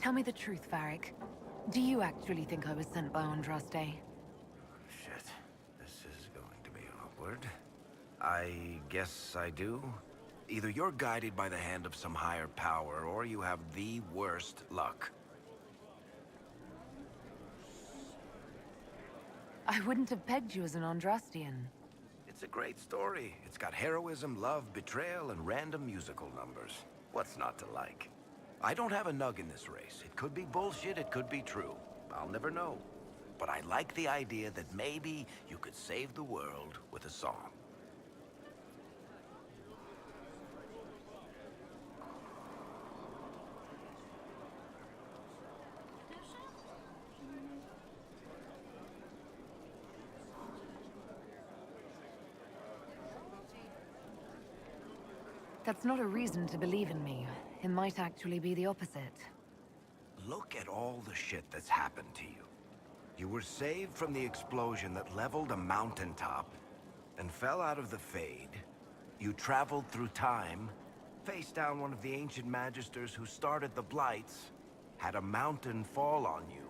Tell me the truth, Varric. Do you actually think I was sent by Andraste? Shit. This is going to be awkward. I guess I do. Either you're guided by the hand of some higher power, or you have the worst luck. I wouldn't have pegged you as an Andrastian. It's a great story. It's got heroism, love, betrayal, and random musical numbers. What's not to like? I don't have a nug in this race. It could be bullshit, it could be true. I'll never know. But I like the idea that maybe you could save the world with a song. That's not a reason to believe in me. It might actually be the opposite. Look at all the shit that's happened to you. You were saved from the explosion that leveled a mountaintop and fell out of the Fade. You traveled through time, faced down one of the ancient magisters who started the Blights, had a mountain fall on you,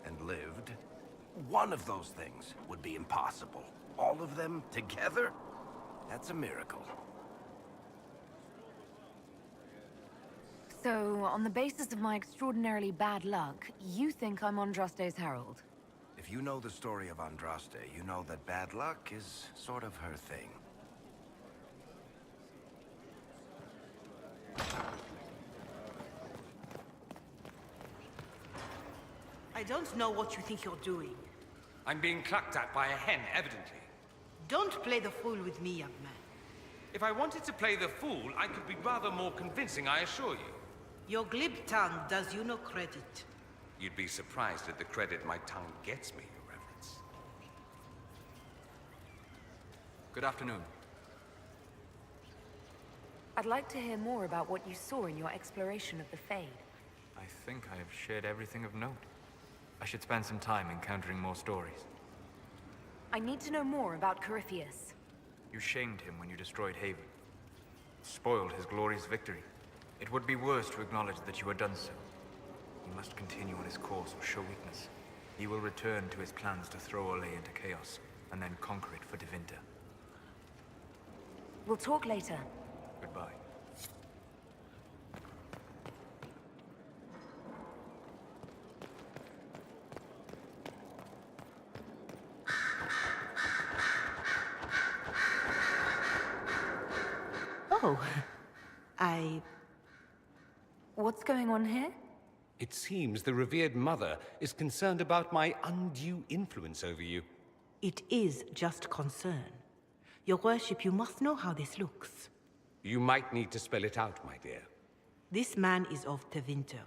and lived. One of those things would be impossible. All of them together? That's a miracle. So, on the basis of my extraordinarily bad luck, you think I'm Andraste's herald? If you know the story of Andraste, you know that bad luck is sort of her thing. I don't know what you think you're doing. I'm being clucked at by a hen, evidently. Don't play the fool with me, young man. If I wanted to play the fool, I could be rather more convincing, I assure you. Your glib tongue does you no credit. You'd be surprised at the credit my tongue gets me, Your Reverence. Good afternoon. I'd like to hear more about what you saw in your exploration of the Fade. I think I have shared everything of note. I should spend some time encountering more stories. I need to know more about Corypheus. You shamed him when you destroyed Haven. Spoiled his glorious victory. It would be worse to acknowledge that you had done so. He must continue on his course or show weakness. He will return to his plans to throw Olay into chaos, and then conquer it for Tevinter. We'll talk later. Goodbye. Oh, What's going on here? It seems the revered mother is concerned about my undue influence over you. It is just concern. Your worship, you must know how this looks. You might need to spell it out, my dear. This man is of Tevinter.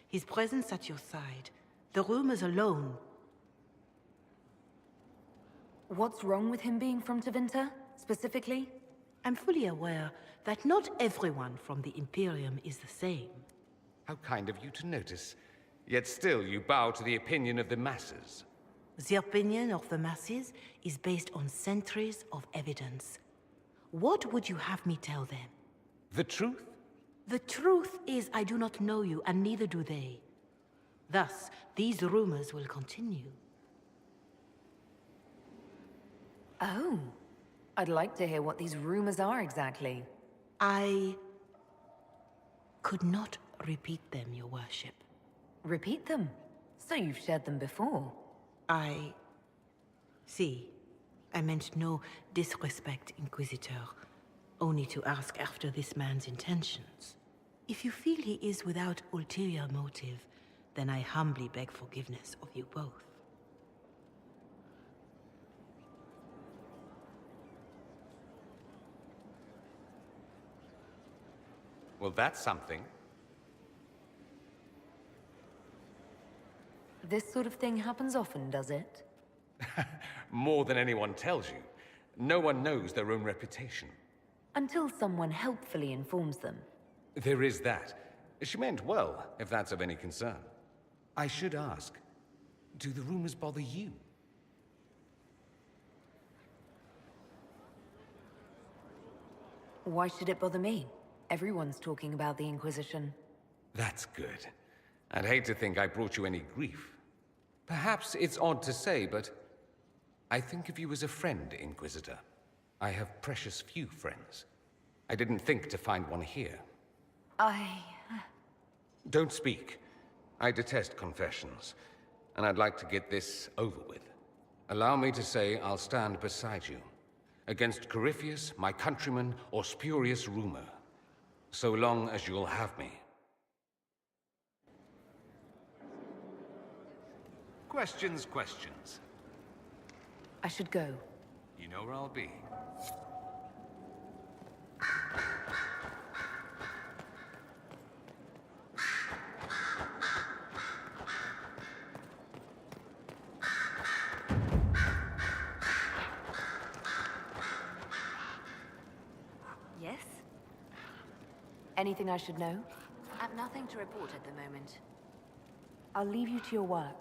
His presence at your side, the rumors alone. What's wrong with him being from Tevinter, specifically? I'm fully aware that not everyone from the Imperium is the same. How kind of you to notice. Yet still you bow to the opinion of the masses. The opinion of the masses is based on centuries of evidence. What would you have me tell them? The truth? The truth is I do not know you, and neither do they. Thus, these rumors will continue. Oh. I'd like to hear what these rumors are exactly. I could not repeat them, your worship. Repeat them. So you've shared them before. See, I meant no disrespect, Inquisitor. Only to ask after this man's intentions. If you feel he is without ulterior motive, then I humbly beg forgiveness of you both. Well, that's something. This sort of thing happens often, does it? More than anyone tells you. No one knows their own reputation. Until someone helpfully informs them. There is that. She meant well, if that's of any concern. I should ask, do the rumors bother you? Why should it bother me? Everyone's talking about the Inquisition. That's good. I'd hate to think I brought you any grief. Perhaps it's odd to say, but I think of you as a friend, Inquisitor. I have precious few friends. I didn't think to find one here. Don't speak. I detest confessions, and I'd like to get this over with. Allow me to say I'll stand beside you, against Corypheus, my countrymen, or spurious rumor, so long as you'll have me. Questions, questions. I should go. You know where I'll be. Yes? Anything I should know? I've nothing to report at the moment. I'll leave you to your work.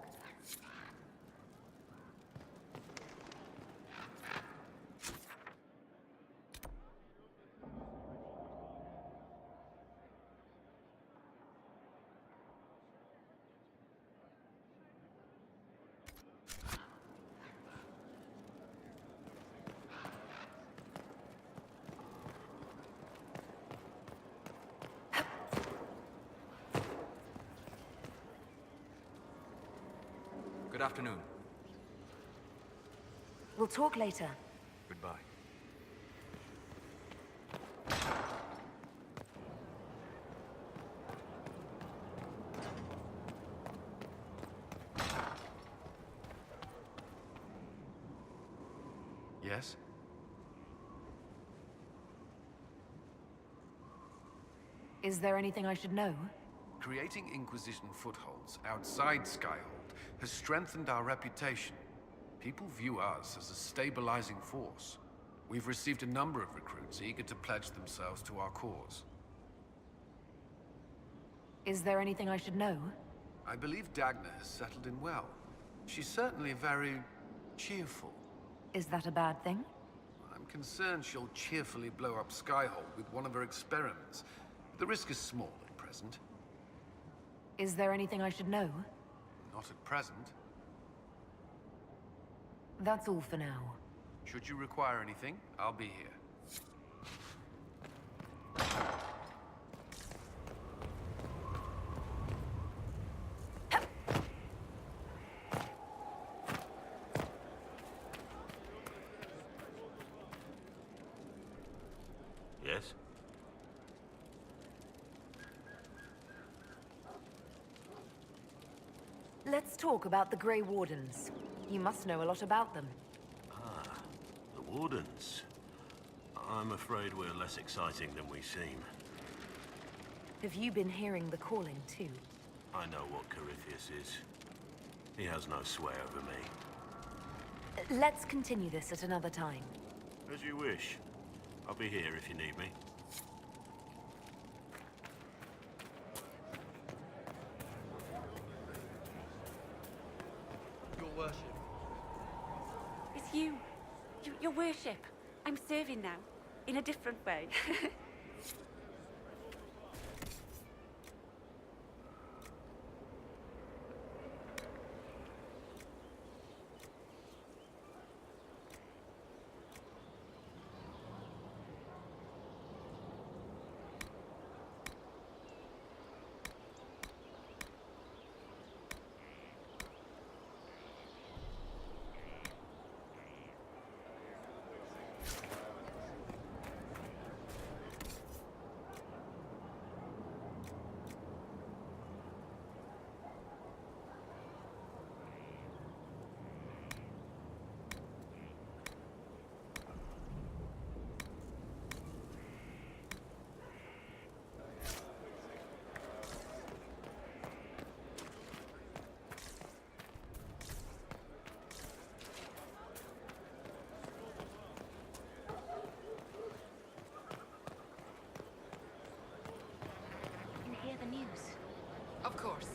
Good afternoon. We'll talk later. Goodbye. Yes? Is there anything I should know? Creating Inquisition footholds outside Skyhold has strengthened our reputation. People view us as a stabilizing force. We've received a number of recruits eager to pledge themselves to our cause. Is there anything I should know? I believe Dagna has settled in well. She's certainly very cheerful. Is that a bad thing? I'm concerned she'll cheerfully blow up Skyhold with one of her experiments. The risk is small at present. Is there anything I should know? Not at present. That's all for now. Should you require anything, I'll be here. Yes? Let's talk about the Grey Wardens. You must know a lot about them. The Wardens. I'm afraid we're less exciting than we seem. Have you been hearing the calling, too? I know what Corypheus is. He has no sway over me. Let's continue this at another time. As you wish. I'll be here if you need me. Your worship. It's you. Your worship. I'm serving now. In a different way. Hear the news. Of course.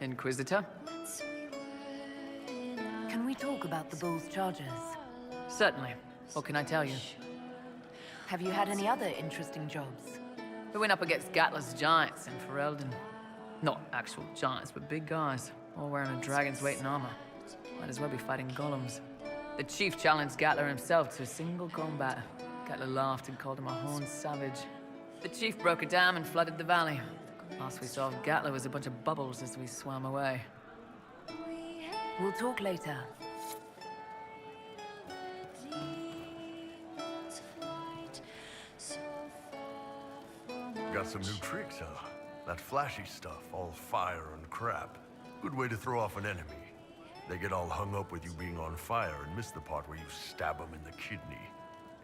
Inquisitor? Can we talk about the Bull's charges? Certainly. What can I tell you? Have you had any other interesting jobs? We went up against Gatler's giants in Ferelden. Not actual giants, but big guys, all wearing a dragon's weight in armor. Might as well be fighting golems. The chief challenged Gatler himself to a single combat. Gatler laughed and called him a horned savage. The chief broke a dam and flooded the valley. Last we saw of Gatler was a bunch of bubbles as we swam away. We'll talk later. Got some new tricks, huh? That flashy stuff, all fire and crap. Good way to throw off an enemy. They get all hung up with you being on fire and miss the part where you stab them in the kidney.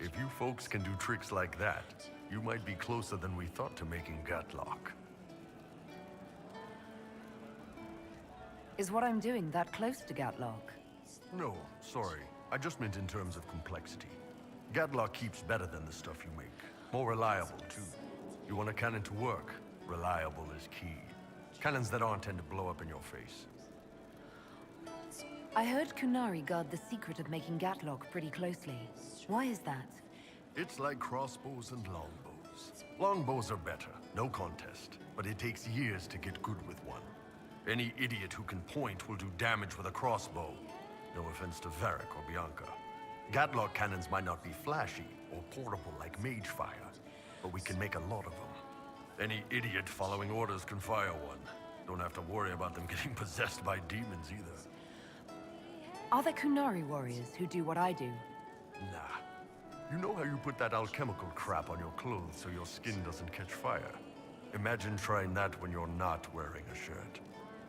If you folks can do tricks like that, you might be closer than we thought to making Gatlock. Is what I'm doing that close to Gatlock? No, sorry. I just meant in terms of complexity. Gatlock keeps better than the stuff you make. More reliable, too. You want a cannon to work? Reliable is key. Cannons that aren't tend to blow up in your face. I heard Kunari guard the secret of making Gatlock pretty closely. Why is that? It's like crossbows and longbows. Longbows are better, no contest. But it takes years to get good with one. Any idiot who can point will do damage with a crossbow. No offense to Varric or Bianca. Gatlock cannons might not be flashy or portable like mage fire, but we can make a lot of them. Any idiot following orders can fire one. Don't have to worry about them getting possessed by demons either. Are there Kunari warriors who do what I do? Nah. You know how you put that alchemical crap on your clothes so your skin doesn't catch fire? Imagine trying that when you're not wearing a shirt.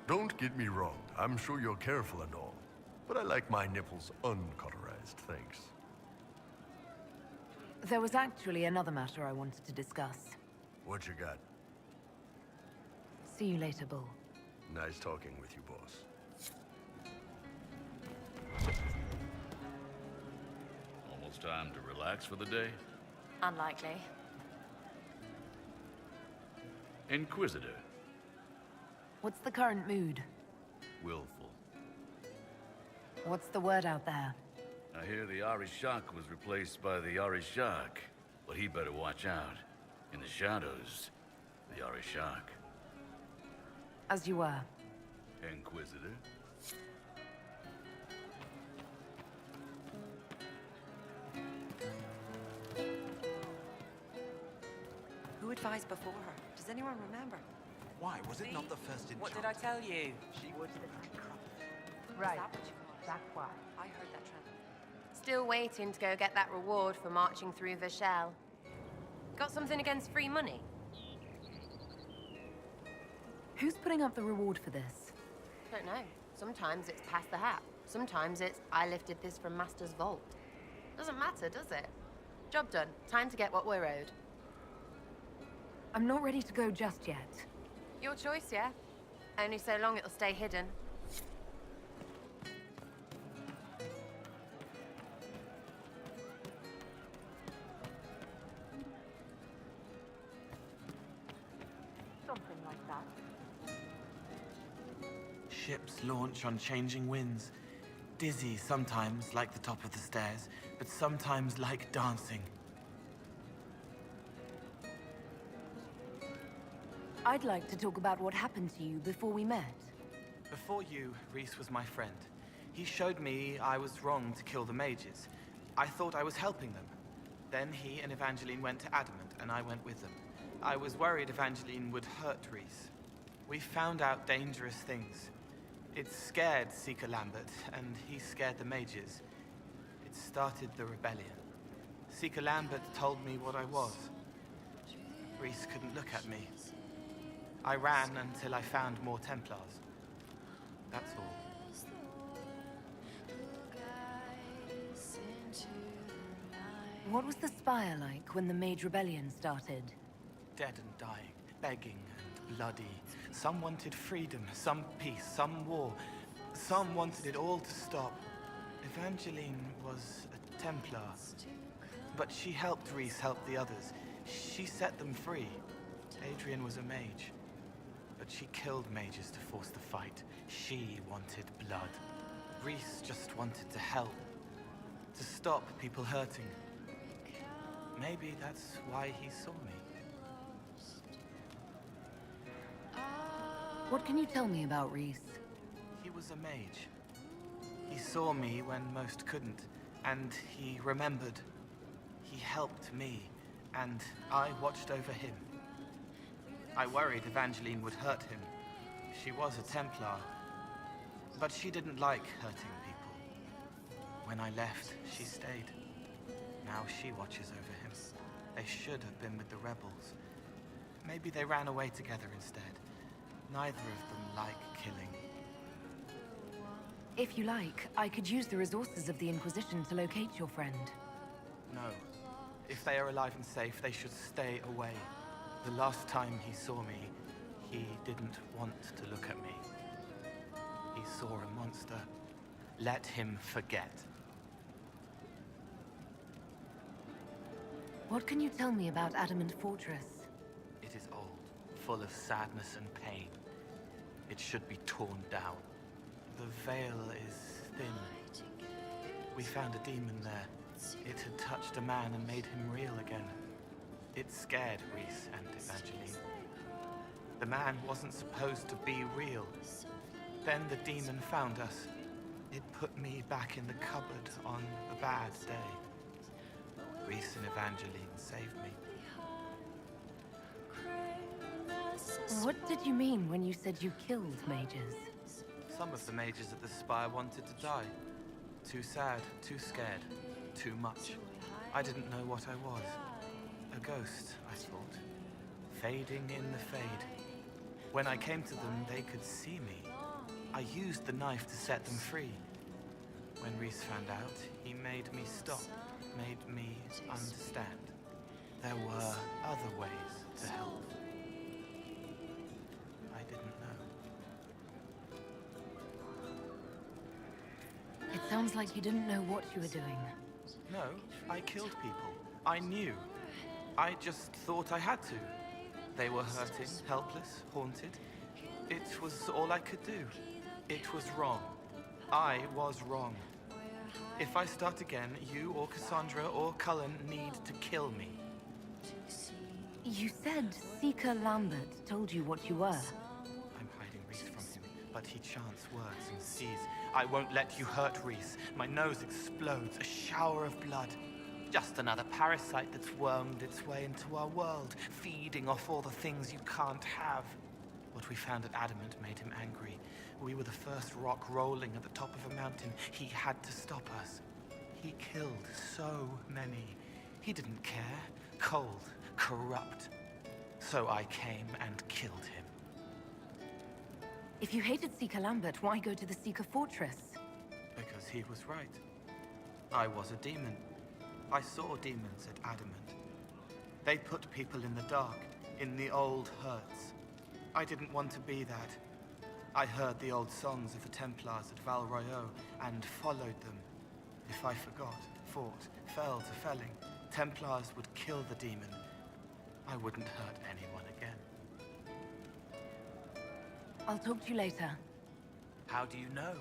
Don't get me wrong, I'm sure you're careful and all, but I like my nipples uncauterized, thanks. There was actually another matter I wanted to discuss. What you got? See you later, Bull. Nice talking with you, boss. Almost time to relax for the day? Unlikely. Inquisitor. What's the current mood? Willful. What's the word out there? I hear the Arishak was replaced by the Arishak, but he better watch out. In the shadows, the Arishak. As you were. Inquisitor. Who advised before her? Does anyone remember? Why? Was it not the first in What did I tell you? She would... Right. Is that what you call it? That's why. I heard that trend. Still waiting to go get that reward for marching through Vishal. Got something against free money? Who's putting up the reward for this? Don't know. Sometimes it's pass the hat. Sometimes it's I lifted this from Master's vault. Doesn't matter, does it? Job done. Time to get what we're owed. I'm not ready to go just yet. Your choice, yeah? Only so long it'll stay hidden. Something like that. Ships launch on changing winds. Dizzy sometimes, like the top of the stairs, but sometimes like dancing. I'd like to talk about what happened to you before we met. Before you, Rhys was my friend. He showed me I was wrong to kill the mages. I thought I was helping them. Then he and Evangeline went to Adamant, and I went with them. I was worried Evangeline would hurt Rhys. We found out dangerous things. It scared Seeker Lambert, and he scared the mages. It started the rebellion. Seeker Lambert told me what I was. Rhys couldn't look at me. I ran until I found more Templars. That's all. What was the Spire like when the Mage Rebellion started? Dead and dying, begging and bloody. Some wanted freedom, some peace, some war. Some wanted it all to stop. Evangeline was a Templar. But she helped Rhys help the others. She set them free. Adrian was a mage. but she killed mages to force the fight. She wanted blood. Reese just wanted to help, to stop people hurting. Maybe that's why he saw me. What can you tell me about Reese? He was a mage. He saw me when most couldn't, and he remembered. He helped me, and I watched over him. I worried Evangeline would hurt him. She was a Templar, but she didn't like hurting people. When I left, she stayed. Now she watches over him. They should have been with the rebels. Maybe they ran away together instead. Neither of them like killing. If you like, I could use the resources of the Inquisition to locate your friend. No. If they are alive and safe, they should stay away. The last time he saw me, he didn't want to look at me. He saw a monster. Let him forget. What can you tell me about Adamant Fortress? It is old, full of sadness and pain. It should be torn down. The veil is thin. We found a demon there. It had touched a man and made him real again. It scared Reese and Evangeline. The man wasn't supposed to be real. Then the demon found us. It put me back in the cupboard on a bad day. Reese and Evangeline saved me. What did you mean when you said you killed mages? Some of the mages at the Spire wanted to die. Too sad, too scared, too much. I didn't know what I was. A ghost, I thought. Fading in the fade. When I came to them, they could see me. I used the knife to set them free. When Reese found out, he made me stop, made me understand. There were other ways to help. I didn't know. It sounds like you didn't know what you were doing. No, I killed people. I knew. I just thought I had to. They were hurting, helpless, haunted. It was all I could do. It was wrong. I was wrong. If I start again, you or Cassandra or Cullen need to kill me. You said Seeker Lambert told you what you were. I'm hiding Reese from him, but he chants words and sees. I won't let you hurt Reese. My nose explodes, a shower of blood. Just another parasite that's wormed its way into our world, feeding off all the things you can't have. What we found at Adamant made him angry. We were the first rock rolling at the top of a mountain. He had to stop us. He killed so many. He didn't care. Cold, corrupt. So I came and killed him. If you hated Seeker Lambert, why go to the Seeker Fortress? Because he was right. I was a demon. I saw demons at Adamant. They put people in the dark, in the old hurts. I didn't want to be that. I heard the old songs of the Templars at Val Royeaux and followed them. If I forgot, fought, fell to felling, Templars would kill the demon. I wouldn't hurt anyone again. I'll talk to you later. How do you know?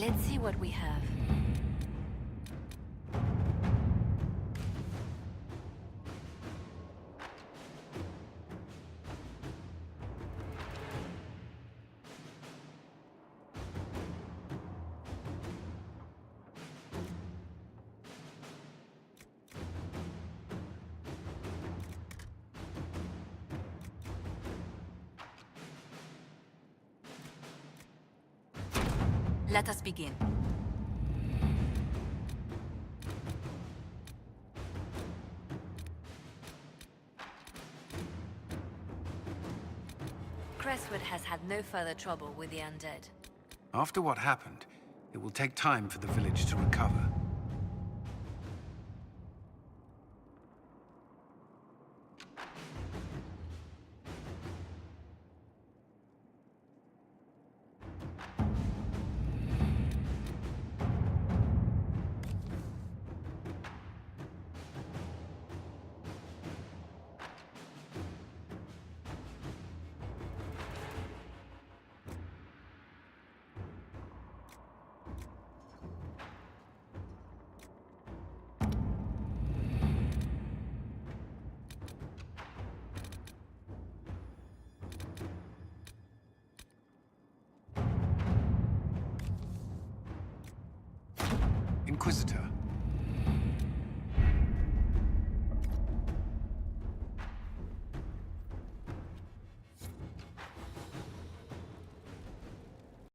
Let's see what we have. Let us begin. Crestwood has had no further trouble with the undead. After what happened, it will take time for the village to recover. Inquisitor,